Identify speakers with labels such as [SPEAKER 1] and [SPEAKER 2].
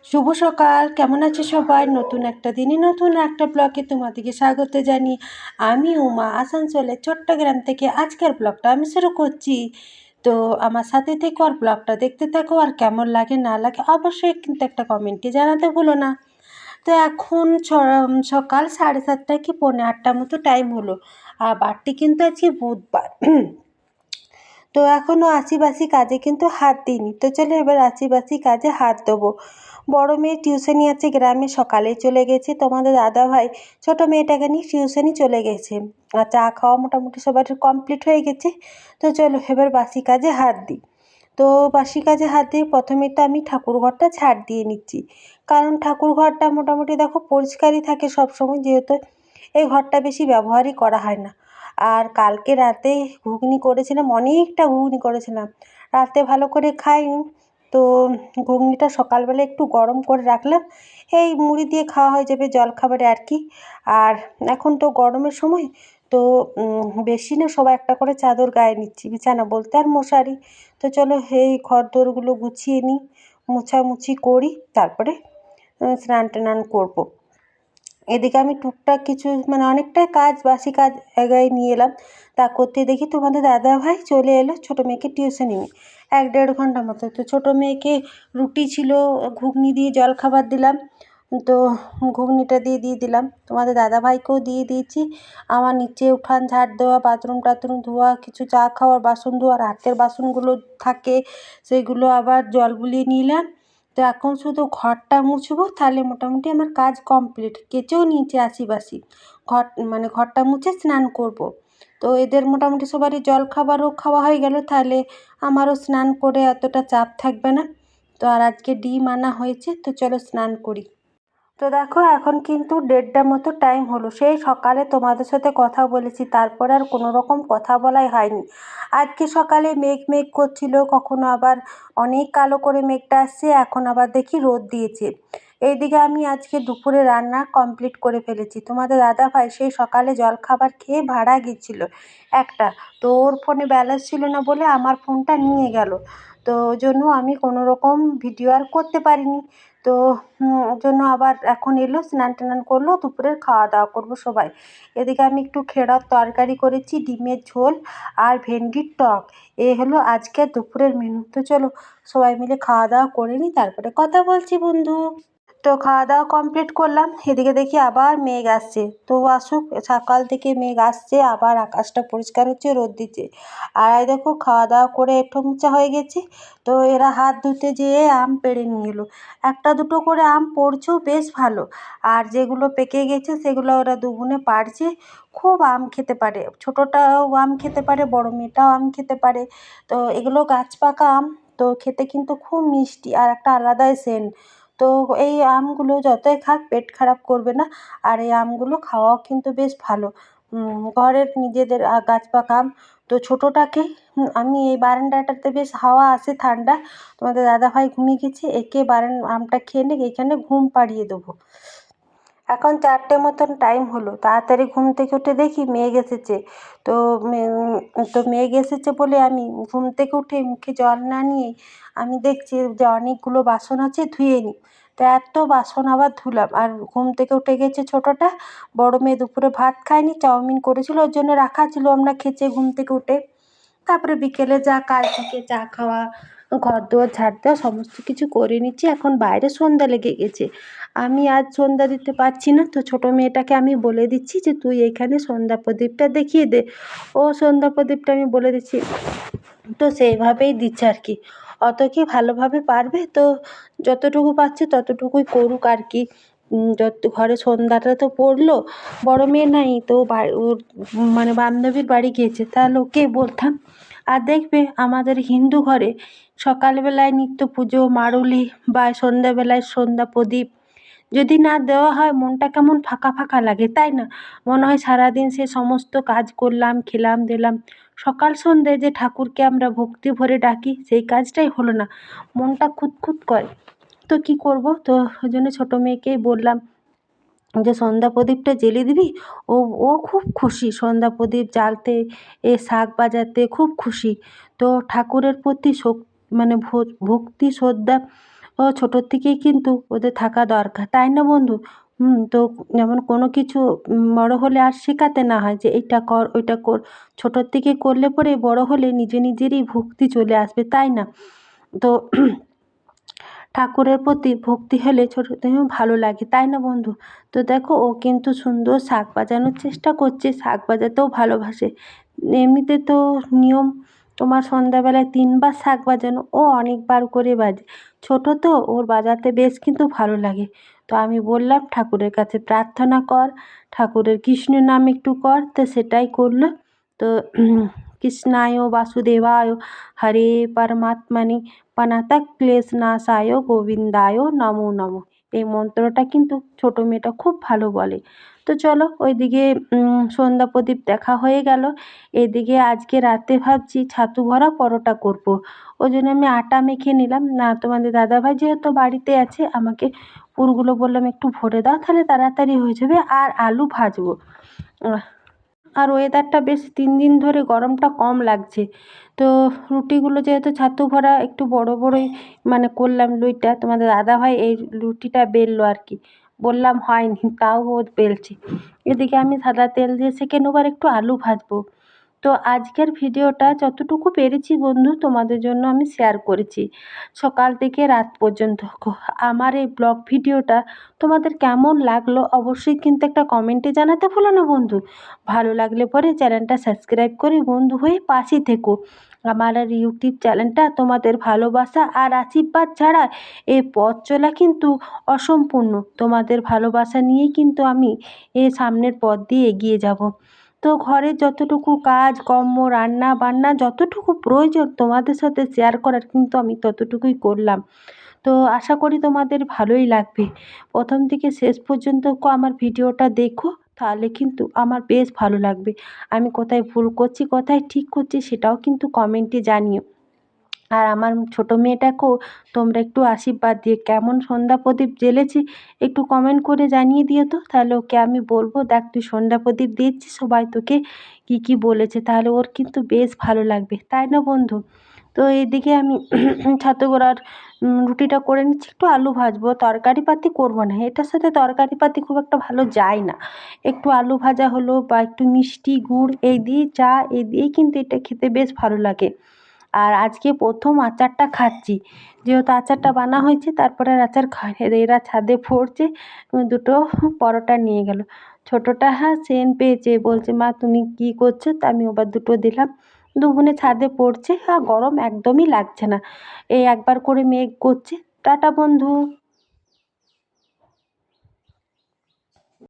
[SPEAKER 1] শুভ সকাল, কেমন আছে সবাই? নতুন একটা দিনে নতুন একটা ব্লগে তোমাদেরকে স্বাগত জানিয়ে আমি উমা আসানসোলের চট্টগ্রাম থেকে আজকের ব্লগটা আমি শুরু করছি। তো আমার সাথে থেকে আর ব্লগটা দেখতে থাকো, আর কেমন লাগে না লাগে অবশ্যই কিন্তু একটা কমেন্টে জানাতে ভুলো না। তো এখন সকাল 7:30 কি পৌনে 8টার মতো টাইম হলো, আর বারটি কিন্তু আজকে বুধবার। তো এখনও আশিবাসি কাজে কিন্তু হাত দিইনি। তো চলো এবার আশিবাসি কাজে হাত দেবো। বড় মেয়ে টিউশনি আছে গ্রামে, সকালেই চলে গেছে। তোমাদের দাদাভাই ছোটো মেয়েটাকে নিয়ে টিউশনি চলে গেছে। আর চা খাওয়া মোটামুটি সবার কমপ্লিট হয়ে গেছে। তো চলো এবার বাসি কাজে হাত দিই। তো বাসি কাজে হাত দিয়ে প্রথমে তো আমি ঠাকুর ঘরটা ঝাড় দিয়ে নিচ্ছি, কারণ ঠাকুর ঘরটা মোটামুটি দেখো পরিষ্কারই থাকে সবসময়, যেহেতু এই ঘরটা বেশি ব্যবহারই করা হয় না। আর কালকে রাতে ঘুগনি করেছিলাম, অনেকটা ঘুগনি করেছিলাম, রাতে ভালো করে খাইনি। তো ঘুগনিটা সকালবেলা একটু গরম করে রাখলাম, এই মুড়ি দিয়ে খাওয়া হয়ে যাবে জলখাবারে আর কি। আর এখন তো গরমের সময়, তো বেশি না, সবাই একটা করে চাদর গায়ে নিচ্ছি, বিছানা বলতে আর মশারি। তো চলো এই ঘরদোরগুলো গুছিয়ে নিই, মোছামুছি করি, তারপরে স্নান টান করবো। এদিকে আমি টুকটাক কিছু মানে অনেকটাই কাজ, বাসি কাজ এগায় নিয়ে এলাম। তা করতে দেখি তোমাদের দাদাভাই চলে এলো ছোটো মেয়েকে টিউশনি নিয়ে, 1-1.5 ঘন্টার মতো। তো ছোটো মেয়েকে রুটি ছিল, ঘুগনি দিয়ে জলখাবার দিলাম। তো ঘুগনিটা দিয়ে দিলাম, তোমাদের দাদাভাইকেও দিয়ে দিয়েছি। আমার নিচে উঠান ঝাড় দেওয়া, বাথরুম টাথরুম ধোয়া, কিছু চা খাওয়ার বাসন ধোয়া, রাতের বাসনগুলো থাকে, সেগুলো আবার জল বুলিয়ে নিলাম। তো এখন শুধু ঘরটা মুছবো, তাহলে মোটামুটি আমার কাজ কমপ্লিট। কেচেও নিয়েছি আশিবাসি, মানে ঘরটা মুছে স্নান করব। তো এদের মোটামুটি সবারই জলখাবারও খাওয়া হয়ে গেল, তাহলে আমারও স্নান করে অতটা চাপ থাকবে না। তো আর আজকে ডিম আনা হয়েছে, তো চলো স্নান করি। তো দেখো এখন কিন্তু 1:30 মতো টাইম হলো, সেই সকালে তোমাদের সাথে কথা বলেছি, তারপর আর কোনো রকম কথা বলাই হয়নি। আজকে সকালে মেঘ মেঘ করছিল, কখনো আবার অনেক কালো করে মেঘটা আসছে, এখন আবার দেখি রোদ দিয়েছে। এইদিকে আমি আজকে দুপুরে রান্না কমপ্লিট করে ফেলেছি। তোমাদের দাদাভাই সেই সকালে জলখাবার খেয়ে ভাড়া গেছিলো একটা, তো ওর ফোনে ব্যালেন্স ছিল না বলে আমার ফোনটা নিয়ে গেল। তো ওই জন্য আমি কোনো রকম ভিডিও আর করতে পারিনি। তো ওর জন্য আবার এখন এলো, স্নান টান করলো, দুপুরের খাওয়া দাওয়া করবো সবাই। এদিকে আমি একটু খেড়ার তরকারি করেছি, ডিমের ঝোল আর ভেন্ডির টক। এই হলো আজকের দুপুরের মেনু। তো চলো সবাই মিলে খাওয়া দাওয়া করে নিই, তারপরে কথা বলছি বন্ধু। তো খাওয়া দাওয়া কমপ্লিট করলাম, এদিকে দেখি আবার মেঘ আসছে। তো আসুক, সকাল থেকে মেঘ আসছে, আবার আকাশটা পরিষ্কার হচ্ছে, রোদ দিচ্ছে। আর এই দেখো খাওয়া দাওয়া করে এঁঠো মোছা হয়ে গেছে। তো এরা হাত ধুতে যেয়ে আম পেড়ে নিয়ে এলো, একটা দুটো করে আম পড়ছেও বেশ ভালো। আর যেগুলো পেকে গেছে সেগুলো ওরা দুগুণে পাড়ছে। খুব আম খেতে পারে, ছোটোটাও আম খেতে পারে, বড় মেয়েটাও আম খেতে পারে। তো এগুলো গাছ পাকা আম, তো খেতে কিন্তু খুব মিষ্টি আর একটা আলাদাই সেন্ট। তো এই আমগুলো যতই খাক পেট খারাপ করবে না, আর এই আমগুলো খাওয়াও কিন্তু বেশ ভালো। ঘরের নিজেদের গাছ পাকা আম। তো ছোটোটাকে আমি এই বারান্দাটাতে বেশ হাওয়া আসে ঠান্ডা। তোমাদের দাদাভাই ঘুমিয়ে গেছে, একে আমটা খেয়ে নিক, এখানে ঘুম পাড়িয়ে দেবো। এখন 4টে মতন টাইম হলো, তাড়াতাড়ি ঘুম থেকে উঠে দেখি মেঘ এসেছে। তো মেঘ এসেছে বলে আমি ঘুম থেকে উঠে মুখে জল না নিয়েই আমি দেখছি যে অনেকগুলো বাসন আছে, ধুয়ে নিই। তো এত বাসন আবার ধুলাম, আর ঘুম থেকে উঠে গেছে ছোটোটা। বড় মেয়ে দুপুরে ভাত খায়নি, চাউমিন করেছিল, ওর জন্য রাখা ছিল, আমরা খেয়েছে ঘুম থেকে উঠে। তারপরে বিকেলে যা কাজ থাকে, চা খাওয়া, ঘর দুয়ার ঝাড় দেওয়া, সমস্ত কিছু করে নিচ্ছি। এখন বাইরে সন্ধ্যা লেগে গেছে, আমি আজ সন্ধ্যা দিতে পারছি না। তো ছোটো মেয়েটাকে আমি বলে দিচ্ছি যে তুই এখানে সন্ধ্যা প্রদীপটা দেখিয়ে দে। ও সন্ধ্যা প্রদীপটা আমি বলে দিচ্ছি, তো সেইভাবেই দিচ্ছে আর কি। অত কি ভালোভাবে পারবে? তো যতটুকু পারছে ততটুকুই করুক আর কি। যত ঘরে সন্ধ্যাটা তো পড়লো। বড় মেয়ে নাই, তো ওর মানে বান্ধবীর বাড়ি গিয়েছে, তাহলে ওকে বলতাম। আর দেখবে আমাদের হিন্দু ঘরে সকালবেলায় নিত্য পুজো, মারুলি, বা সন্ধ্যাবেলায় সন্ধ্যা প্রদীপ যদি না দেওয়া হয়, মনটা কেমন ফাঁকা ফাঁকা লাগে, তাই না? মনে হয় সারাদিন সে সমস্ত কাজ করলাম, খেলাম দিলাম, সকাল সন্ধ্যে যে ঠাকুরকে আমরা ভক্তি ভরে ডাকি, সেই কাজটাই হলো না, মনটা খুঁতখুত করে। তো কি করব? তো ওই জন্য ছোটো মেয়েকেই বললাম যে সন্ধ্যা প্রদীপটা জ্বেলে দিবি। ও ও খুব খুশি সন্ধ্যা প্রদীপ জ্বালতে, শাঁখ বাজাতে খুব খুশি। তো ঠাকুরের প্রতি মানে ভক্তি শ্রদ্ধা ও ছোটোর থেকেই কিন্তু ওদের থাকা দরকার, তাই না বন্ধু? তো যেমন কোনো কিছু বড় হলে আর শেখাতে না হয় যে এইটা কর ওইটা কর। ছোটোর থেকে করলে পরে বড় হলে নিজেরই ভক্তি চলে আসবে, তাই না? তো ঠাকুরের প্রতি ভক্তি হলে ছোটো থেকেও ভালো লাগে, তাই না বন্ধু? তো দেখো ও কিন্তু সুন্দর শাঁখ বাজানোর চেষ্টা করছে, শাঁখ বাজাতেও ভালোবাসে। এমনিতে তো নিয়ম তোমার সন্ধ্যাবেলায় ৩ বার শাঁখ বাজানো, ও অনেকবার করে বাজে। ছোটো তো, ওর বাজাতে বেশ কিন্তু ভালো লাগে। তো আমি বললাম ঠাকুরের কাছে প্রার্থনা কর, ঠাকুরের কৃষ্ণ নাম একটু কর, তো সেটাই করলো। তো কৃষ্ণায় বাসুদেবায় হরে পরমাত্মনে প্রণতঃ ক্লেশনাশায় গোবিন্দায় নমো নমঃ। এই মন্ত্রটা কিন্তু ছোটো মেয়েটা খুব ভালো বলে। তো চলো ওইদিকে সন্ধ্যা প্রদীপ দেখা হয়ে গেল। এদিকে আজকে রাতে ভাবছি ছাতু ভরা পরোটা করব। ওই জন্য আমি আটা মেখে নিলাম। না তোমাদের দাদাভাই যেহেতু বাড়িতে আছে, আমাকে পুরগুলো বললাম একটু ভরে দাও, তাহলে তাড়াতাড়ি হয়ে যাবে। আর আলু ভাজবো। আর ওয়েদারটা বেশ 3 দিন ধরে গরমটা কম লাগছে। তো রুটিগুলো যেহেতু ছাতু ভরা একটু বড় বড়ই মানে করলাম লুইটা, তোমাদের দাদাভাই এই রুটিটা বেললো আর কি। বললাম হয়নি, তাও ও বেলছে। এদিকে আমি সাদা তেল দিয়ে সেঁকে নেবো আর একটু আলু ভাজবো। তো আজকের ভিডিওটা যতটুকু পেরেছি বন্ধু তোমাদের জন্য আমি শেয়ার করেছি, সকাল থেকে রাত পর্যন্ত। আমার এই ব্লগ ভিডিওটা তোমাদের কেমন লাগলো অবশ্যই কিন্তু একটা কমেন্টে জানাতে ভুলো না বন্ধু। ভালো লাগলে পরে চ্যানেলটা সাবস্ক্রাইব করে বন্ধু হয়ে পাশে থেকো। আমার আর ইউটিউব চ্যানেলটা তোমাদের ভালোবাসা আর আশীর্বাদ ছাড়া এই পথ চলা কিন্তু অসম্পূর্ণ। তোমাদের ভালোবাসা নিয়েই কিন্তু আমি সামনের পথ দিয়ে এগিয়ে যাব। তো ঘরের যতটুকু কাজ কর্ম রান্না বান্না যতটুকু প্রয়োজন তোমাদের সাথে শেয়ার করার, কিন্তু আমি ততটুকুই করলাম। তো আশা করি তোমাদের ভালোই লাগবে। প্রথম থেকে শেষ পর্যন্ত আমার ভিডিওটা দেখো, তাহলে কিন্তু আমার বেশ ভালো লাগবে। আমি কোথায় ভুল করছি কোথায় ঠিক করছি সেটাও কিন্তু কমেন্টে জানিও। আর আমার ছোটো মেয়েটাকেও তোমরা একটু আশীর্বাদ দিয়ে কেমন সন্ধ্যা প্রদীপ জ্বেলেছি একটু কমেন্ট করে জানিয়ে দিও তো, তাহলে ওকে আমি বলবো দেখ তুই সন্ধ্যা প্রদীপ দিচ্ছিস, সবাই তোকে কী কী বলেছে, তাহলে ওর কিন্তু বেশ ভালো লাগবে, তাই না বন্ধু? তো এদিকে আমি ছাতু বড়ার রুটিটা করে নিচ্ছি, একটু আলু ভাজবো, তরকারি পাতি করবো না, এটার সাথে তরকারি পাতি খুব একটা ভালো যায় না। একটু আলু ভাজা হলো বা একটু মিষ্টি গুড় এই দিয়ে চা এই দিয়েই কিন্তু এটা খেতে বেশ ভালো লাগে। আর আজকে প্রথম আচারটা খাচ্ছি, যেহেতু আচারটা বানা হয়েছে তারপরে আর আচার খায় না। এরা ছাদে পড়ছে, দুটো পরোটা নিয়ে গেল। ছোটোটা সেন পেয়েছে, বলছে মা তুমি কী করছো, তা আমি আবার দুটো দিলাম। দু বোনে ছাদে পড়ছে আর গরম একদমই লাগছে না। এই একবার করে মেঘ করছে। টাটা বন্ধু।